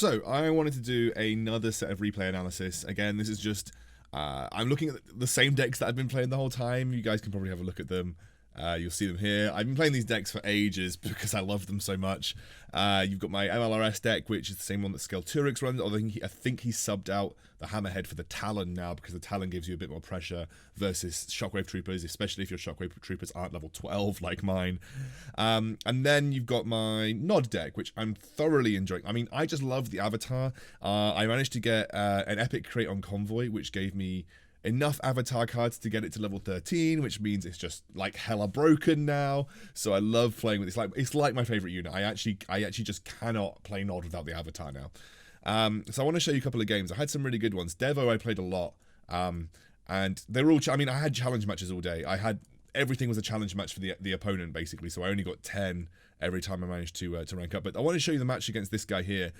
So, I wanted to do another set of replay analysis. Again, this is just, I'm looking at the same decks that I've been playing the whole time. You guys can probably have a look at them. You'll see them here. I've been playing these decks for ages because I love them so much. You've got my MLRS deck, which is the same one that Skelturix runs, although I think he subbed out the Hammerhead for the Talon now, because the Talon gives you a bit more pressure versus Shockwave Troopers, especially if your Shockwave Troopers aren't level 12 like mine. And then you've got my Nod deck, which I'm thoroughly enjoying. I mean, I just love the Avatar. I managed to get an Epic crate on Convoy, which gave me enough Avatar cards to get it to level 13, which means it's just like hella broken now. So I love playing with it. It's like my favorite unit. I actually just cannot play Nod without the Avatar now. So I want to show you a couple of games. I had some really good ones. Devo I played a lot, and they were all. I mean, I had challenge matches all day. Everything was a challenge match for the opponent basically. So I only got 10 every time I managed to rank up. But I want to show you the match against this guy here,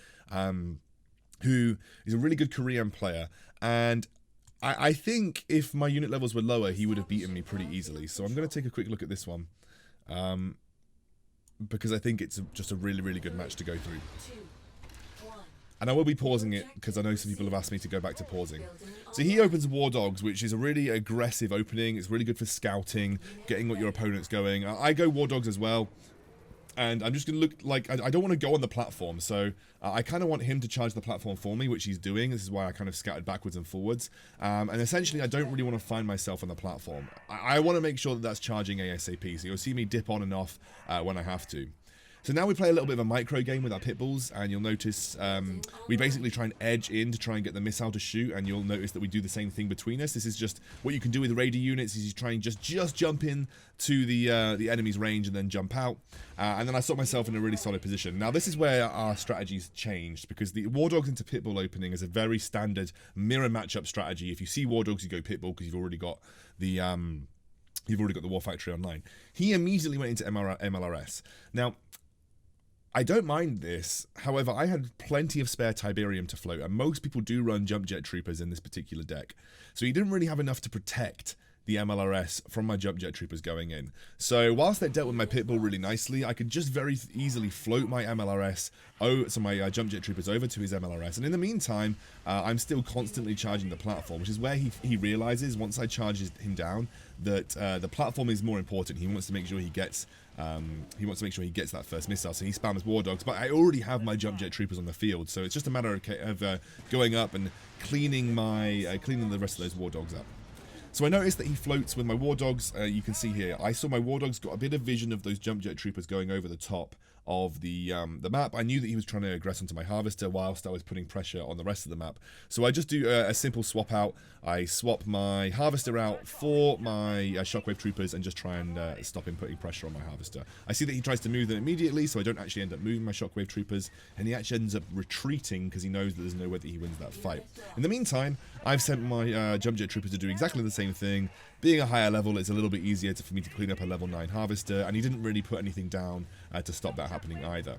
who is a really good Korean player, and I think if my unit levels were lower, he would have beaten me pretty easily. So I'm going to take a quick look at this one, because I think it's just a really, really good match to go through. And I will be pausing it because I know some people have asked me to go back to pausing. So he opens War Dogs, which is a really aggressive opening. It's really good for scouting, getting what your opponent's going. I go War Dogs as well. And I'm just going to look like, I don't want to go on the platform, so I kind of want him to charge the platform for me, which he's doing. This is why I kind of scattered backwards and forwards. And essentially, I don't really want to find myself on the platform. I want to make sure that that's charging ASAP, so you'll see me dip on and off when I have to. So now we play a little bit of a micro game with our pit bulls, and you'll notice we basically try and edge in to try and get the missile to shoot, and you'll notice that we do the same thing between us. This is just what you can do with raider units, is you try and just jump in to the enemy's range and then jump out. And then I saw myself in a really solid position. Now this is where our strategies changed, because the War Dogs into Pitbull opening is a very standard mirror matchup strategy. If you see War Dogs, you go Pitbull because you've already got the War Factory online. He immediately went into MLRS. Now, I don't mind this, however, I had plenty of spare Tiberium to float, and most people do run Jump Jet Troopers in this particular deck. So he didn't really have enough to protect the MLRS from my Jump Jet Troopers going in. So whilst they dealt with my Pitbull really nicely, I could just very easily float my MLRS, so my Jump Jet Troopers over to his MLRS. And in the meantime, I'm still constantly charging the platform, which is where he realizes, once I charge him down, that the platform is more important. He wants to make sure he gets that first missile, so he spams War Dogs. But I already have my Jump Jet Troopers on the field, so it's just a matter of going up and cleaning the rest of those War Dogs up. So I noticed that he floats with my War Dogs. You can see here, I saw my War Dogs got a bit of vision of those Jump Jet Troopers going over the top of the map. I knew that he was trying to aggress onto my Harvester whilst I was putting pressure on the rest of the map. So I just do a simple swap out. I swap my Harvester out for my Shockwave Troopers and just try and stop him putting pressure on my Harvester. I see that he tries to move them immediately, so I don't actually end up moving my Shockwave Troopers, and he actually ends up retreating because he knows that there's no way that he wins that fight. In the meantime, I've sent my Jump Jet Troopers to do exactly the same thing. Being a higher level, it's a little bit easier for me to clean up a level 9 Harvester, and he didn't really put anything down to stop that happening either.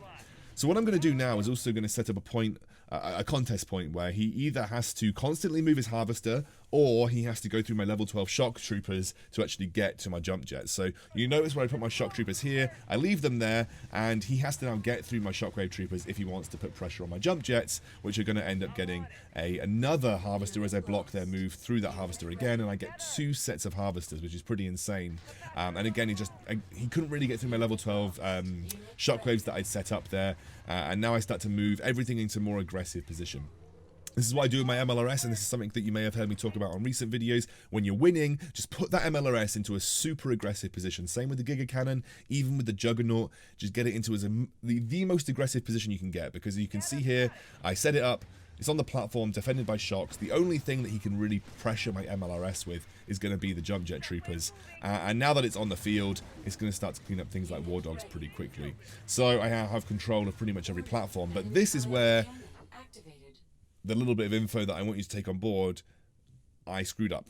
So what I'm going to do now is also going to set up a contest point where he either has to constantly move his Harvester, or he has to go through my level 12 Shock Troopers to actually get to my Jump Jets. So you notice where I put my Shock Troopers here, I leave them there, and he has to now get through my Shockwave Troopers if he wants to put pressure on my Jump Jets, which are going to end up getting another Harvester as I block their move through that Harvester again, and I get 2 sets of Harvesters, which is pretty insane. And again, he couldn't really get through my level 12 Shockwaves that I'd set up there, and now I start to move everything into more aggressive position. This is what I do with my MLRS, and this is something that you may have heard me talk about on recent videos. When you're winning, just put that MLRS into a super aggressive position. Same with the Giga Cannon, even with the Juggernaut, just get it into the most aggressive position you can get, because you can see here, I set it up, it's on the platform, defended by Shocks. The only thing that he can really pressure my MLRS with is going to be the Jump Jet Troopers. And now that it's on the field, it's going to start to clean up things like War Dogs pretty quickly. So I have control of pretty much every platform, but this is where the little bit of info that I want you to take on board, I screwed up.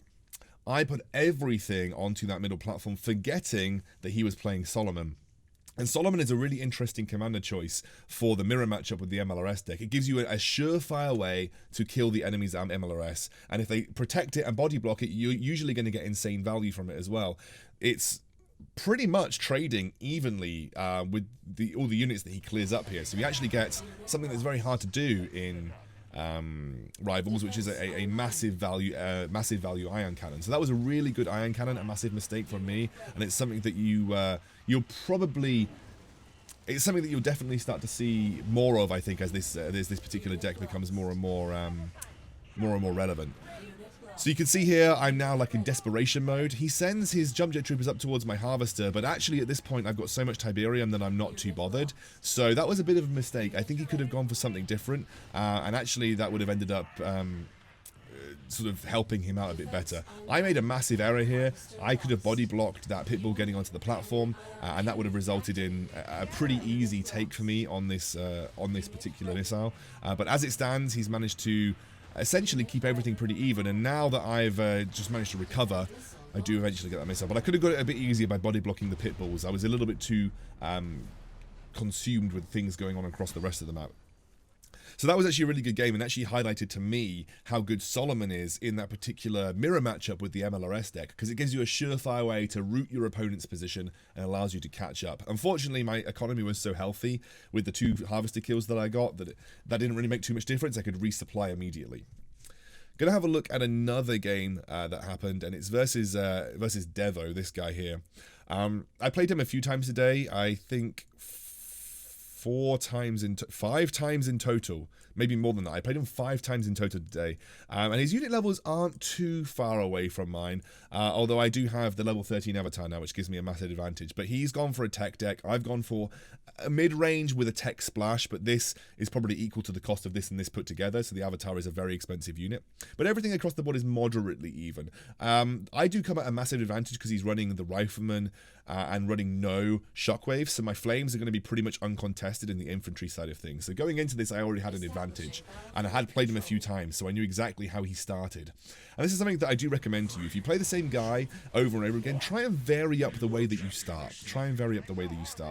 I put everything onto that middle platform, forgetting that he was playing Solomon. And Solomon is a really interesting commander choice for the mirror matchup with the MLRS deck. It gives you a surefire way to kill the enemy's MLRS, and if they protect it and body block it, you're usually going to get insane value from it as well. It's pretty much trading evenly with all the units that he clears up here. So he actually gets something that's very hard to do in Rivals, which is a massive value ion cannon. So that was a really good ion cannon, a massive mistake from me, and it's something that you'll probably. It's something that you'll definitely start to see more of, I think, as this particular deck becomes more and more relevant. So you can see here, I'm now like in desperation mode. He sends his jump jet troopers up towards my harvester, but actually at this point I've got so much Tiberium that I'm not too bothered. So that was a bit of a mistake. I think he could have gone for something different, and actually that would have ended up sort of helping him out a bit better. I made a massive error here. I could have body blocked that pitbull getting onto the platform, and that would have resulted in a pretty easy take for me on this particular missile. But as it stands, he's managed to essentially keep everything pretty even, and now that I've just managed to recover, I do eventually get that missile. But I could have got it a bit easier by body blocking the pit bulls. I was a little bit too consumed with things going on across the rest of the map. So that was actually a really good game, and actually highlighted to me how good Solomon is in that particular mirror matchup with the MLRS deck, because it gives you a surefire way to root your opponent's position and allows you to catch up. Unfortunately, my economy was so healthy with the 2 harvester kills that I got that that didn't really make too much difference. I could resupply immediately. Gonna have a look at another game that happened, and it's versus Devo, this guy here. I played him a few times today. I think 5 times in total, maybe more than that. I played him 5 times in total today, and his unit levels aren't too far away from mine, although I do have the level 13 avatar now, which gives me a massive advantage. But he's gone for a tech deck. I've gone for a mid-range with a tech splash, but this is probably equal to the cost of this and this put together, so the avatar is a very expensive unit. But everything across the board is moderately even. I do come at a massive advantage because he's running the Rifleman and running no shockwaves, so my flames are going to be pretty much uncontested in the infantry side of things. So going into this, I already had an advantage, and I had played him a few times, so I knew exactly how he started. And this is something that I do recommend to you. If you play the same guy over and over again, try and vary up the way that you start.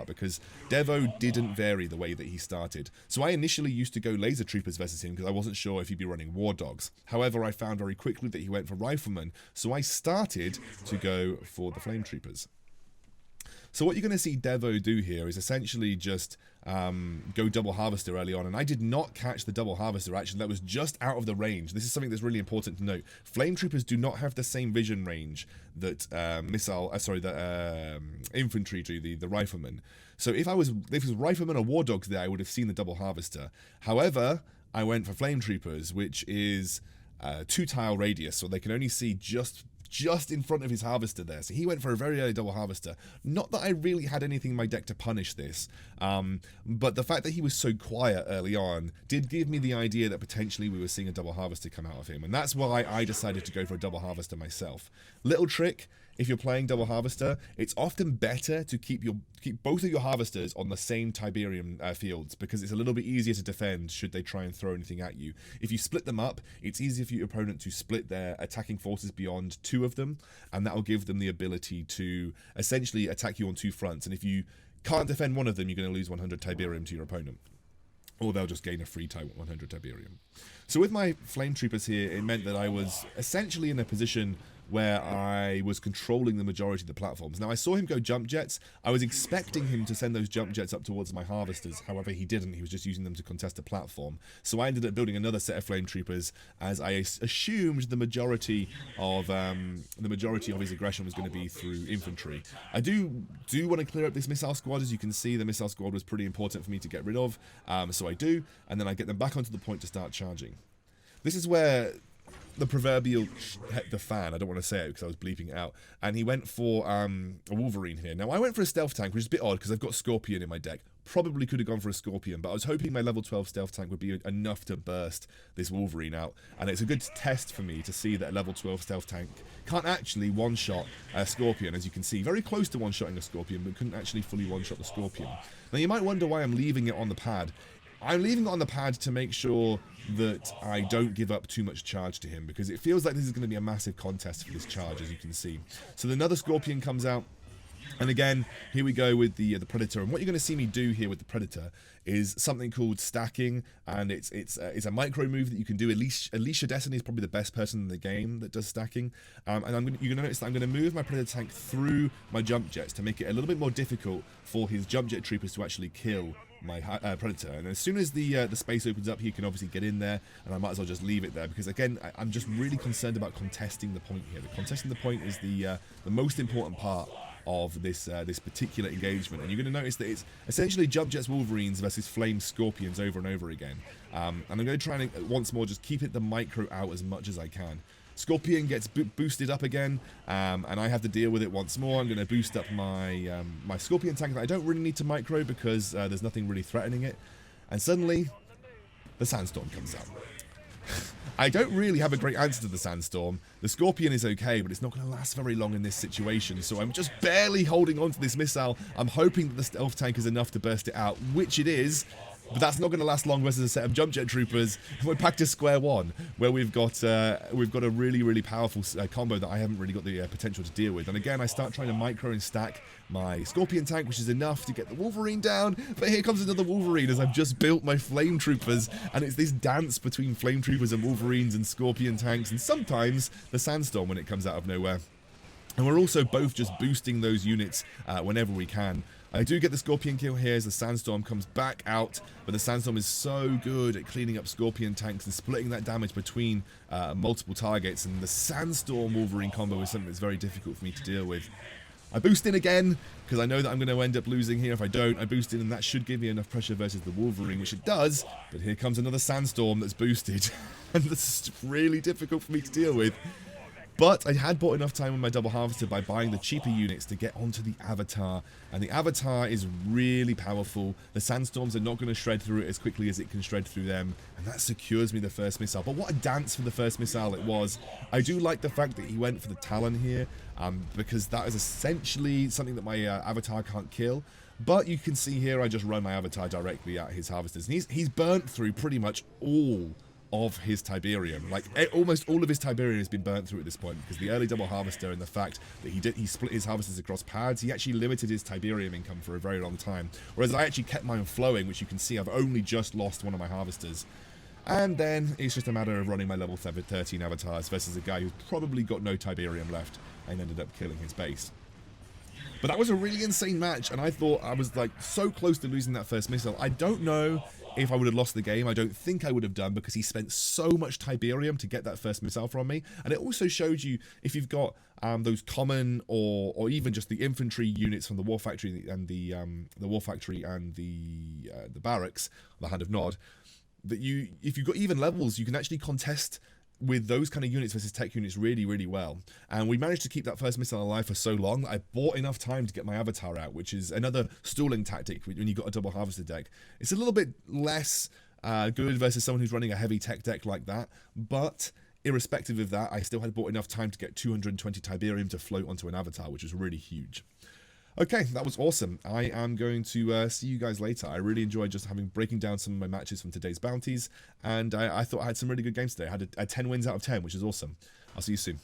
Because Devo didn't vary the way that he started. So I initially used to go laser troopers versus him because I wasn't sure if he'd be running war dogs. However, I found very quickly that he went for riflemen, so I started to go for the flame troopers. So what you're going to see Devo do here is essentially just go double harvester early on, and I did not catch the double harvester. Actually, that was just out of the range. This is something that's really important to note. Flame troopers do not have the same vision range that infantry do, the riflemen. So if it was riflemen or war dogs there, I would have seen the double harvester. However, I went for flame troopers, which is 2 tile radius, so they can only see just in front of his harvester there. So he went for a very early double harvester. Not that I really had anything in my deck to punish this, but the fact that he was so quiet early on did give me the idea that potentially we were seeing a double harvester come out of him, and that's why I decided to go for a double harvester myself. Little trick: if you're playing double harvester, it's often better to keep both of your harvesters on the same Tiberium fields, because it's a little bit easier to defend should they try and throw anything at you. If you split them up, it's easier for your opponent to split their attacking forces beyond 2 of them, and that will give them the ability to essentially attack you on 2 fronts. And if you can't defend one of them, you're going to lose 100 Tiberium to your opponent, or they'll just gain a free 100 Tiberium. So with my flame troopers here, it meant that I was essentially in a position where I was controlling the majority of the platforms. Now, I saw him go jump jets. I was expecting him to send those jump jets up towards my harvesters. However, he didn't. He was just using them to contest a platform. So I ended up building another set of flame troopers, as I assumed the majority of his aggression was going to be through infantry. I do want to clear up this missile squad. As you can see, the missile squad was pretty important for me to get rid of. So I do, and then I get them back onto the point to start charging. This is where the proverbial hit the fan. I don't want to say it because I was bleeping it out. And he went for a Wolverine here. Now, I went for a stealth tank, which is a bit odd because I've got Scorpion in my deck. Probably could have gone for a Scorpion, but I was hoping my level 12 stealth tank would be enough to burst this Wolverine out. And it's a good test for me to see that a level 12 stealth tank can't actually one-shot a Scorpion, as you can see. Very close to one-shotting a Scorpion, but couldn't actually fully one-shot the Scorpion. Now, you might wonder why I'm leaving it on the pad. I'm leaving it on the pad to make sure that I don't give up too much charge to him, because it feels like this is going to be a massive contest for this charge, as you can see. So another Scorpion comes out. And again, here we go with the Predator. And what you're going to see me do here with the Predator is something called stacking, and it's a micro move that you can do. Alicia Destiny is probably the best person in the game that does stacking. And you're going to notice that I'm going to move my Predator tank through my jump jets to make it a little bit more difficult for his jump jet troopers to actually kill my Predator. And as soon as the space opens up, he can obviously get in there, and I might as well just leave it there, because again, I'm just really concerned about contesting the point here. The contesting the point is the most important part of this particular engagement. And you're going to notice that it's essentially Jump Jets Wolverines versus Flame Scorpions over and over again. And I'm going to try and once more just keep it the micro out as much as I can. Scorpion gets boosted up again, and I have to deal with it once more. I'm going to boost up my my Scorpion tank that I don't really need to micro because there's nothing really threatening it. And suddenly, the Sandstorm comes out. I don't really have a great answer to the Sandstorm. The Scorpion is okay, but it's not going to last very long in this situation, so I'm just barely holding on to this missile. I'm hoping that the stealth tank is enough to burst it out, which it is, but that's not going to last long versus a set of jump jet troopers. We're back to square one, where we've got a really powerful combo that I haven't really got the potential to deal with. And again, I start trying to micro and stack my Scorpion tank, which is enough to get the Wolverine down, but here comes another Wolverine as I've just built my Flame Troopers, and it's this dance between Flame Troopers and Wolverines and Scorpion tanks, and sometimes the Sandstorm when it comes out of nowhere. And we're also both just boosting those units whenever we can. I do get the Scorpion kill here as the Sandstorm comes back out, but the Sandstorm is so good at cleaning up Scorpion tanks and splitting that damage between multiple targets, and the Sandstorm Wolverine combo is something that's very difficult for me to deal with. I boost in again, because I know that I'm going to end up losing here if I don't. I boost in, and that should give me enough pressure versus the Wolverine, which it does, but here comes another Sandstorm that's boosted, and this is really difficult for me to deal with. But I had bought enough time with my double harvester by buying the cheaper units to get onto the Avatar, and the Avatar is really powerful. The Sandstorms are not going to shred through it as quickly as it can shred through them, and that secures me the first missile. But what a dance for the first missile it was. I do like the fact that he went for the Talon here, because that is essentially something that my Avatar can't kill. But you can see here I just run my Avatar directly at his harvesters, and he's burnt through pretty much all of his Tiberium. Like almost all of his Tiberium has been burnt through at this point, because the early double harvester and the fact that he split his harvesters across pads, he actually limited his Tiberium income for a very long time, whereas I actually kept mine flowing, which you can see I've only just lost one of my harvesters. And then it's just a matter of running my level 13 avatars versus a guy who's probably got no Tiberium left and ended up killing his base. But that was a really insane match, and I thought I was like so close to losing that first missile. I don't know if I would have lost the game. I don't think I would have done, because he spent so much Tiberium to get that first missile from me. And it also shows you, if you've got those common or even just the infantry units from the War Factory and the War Factory and the barracks, the Hand of Nod, that if you've got even levels, you can actually contest with those kind of units versus tech units really, really well. And we managed to keep that first missile alive for so long that I bought enough time to get my Avatar out, which is another stalling tactic when you've got a double harvester deck. It's a little bit less good versus someone who's running a heavy tech deck like that, but irrespective of that, I still had bought enough time to get 220 Tiberium to float onto an Avatar, which was really huge. Okay, that was awesome. I am going to see you guys later. I really enjoyed just breaking down some of my matches from today's bounties, and I thought I had some really good games today. I had 10 wins out of 10, which is awesome. I'll see you soon.